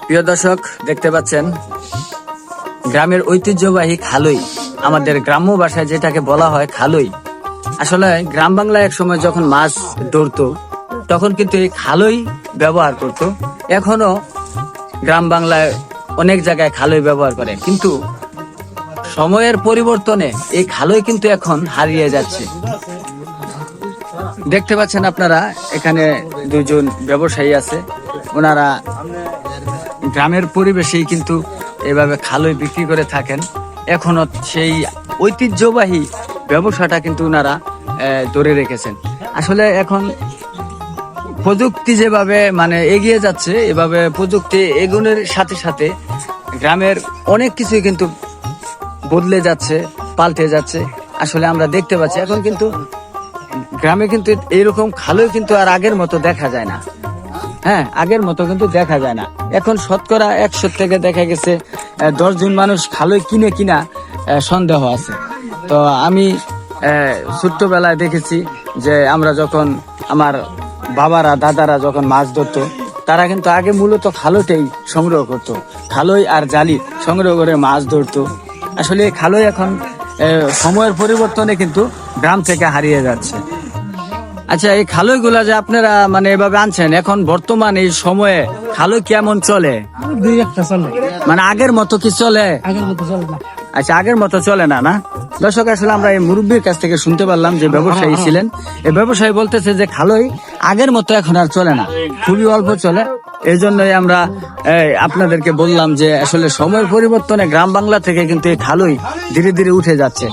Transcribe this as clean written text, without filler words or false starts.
প্রিয় দর্শক, দেখতে পাচ্ছেন গ্রামের ঐতিহ্যবাহী খালই, আমাদের গ্রাম্য ভাষায় যেটাকে বলা হয় খালই। আসলে গ্রাম বাংলায় এক সময় যখন মাছ ধরতো তখন কিন্তু এই খালই ব্যবহার করত। এখনো গ্রাম বাংলায় অনেক জায়গায় খালই ব্যবহার করে, কিন্তু সময়ের পরিবর্তনে এই খালই কিন্তু এখন হারিয়ে যাচ্ছে। দেখতে পাচ্ছেন আপনারা, এখানে দুজন ব্যবসায়ী আছে, ওনারা গ্রামের পরিবেশেই কিন্তু এভাবে খালই বিক্রি করে থাকেন। এখনো সেই ঐতিহ্যবাহী ব্যবসাটা কিন্তু ওনারা ধরে রেখেছেন। আসলে এখন প্রযুক্তি যেভাবে এগিয়ে যাচ্ছে, এভাবে প্রযুক্তি এগুনের সাথে সাথে গ্রামের অনেক কিছুই কিন্তু বদলে যাচ্ছে, পাল্টে যাচ্ছে। আসলে আমরা দেখতে পাচ্ছি এখন কিন্তু গ্রামে কিন্তু এরকম খালই কিন্তু আর আগের মতো দেখা যায় না। হ্যাঁ, আগের মতো কিন্তু দেখা যায় না। এখন শতকরা 100 থেকে দেখা গেছে 10 জন মানুষ খালই কিনে কিনা সন্দেহ আছে। তো আমি ছোট্টবেলায় দেখেছি যে আমরা যখন আমার বাবারা দাদারা যখন মাছ ধরতো, তারা কিন্তু আগে মূলত খালইটাই সংগ্রহ করতো, খালই আর জালি সংগ্রহ করে মাছ ধরতো। আসলে খালই এখন সময়ের পরিবর্তনে কিন্তু গ্রাম থেকে হারিয়ে যাচ্ছে। আচ্ছা, এই খালই গুলা যে আপনারা এভাবে আনছেন, এখন বর্তমান এই সময়ে খালই কেমন চলে? দুই একটা চলে, আগের মতো কি চলে? আগের মতো চলে না। আচ্ছা, আগের মতো চলে না। না দর্শক, আসলে আমরা এই মুরব্বীর কাছ থেকে শুনতে পারলাম যে ব্যবসায়ী ছিলেন, এই ব্যবসায়ী বলতেছে যে খালই আগের মতো এখন আর চলে না, খুবই অল্প চলে। এই জন্যই আমরা আপনাদেরকে বললাম যে আসলে সময়ের পরিবর্তনে গ্রাম বাংলা থেকে কিন্তু এই খালই ধীরে ধীরে উঠে যাচ্ছে।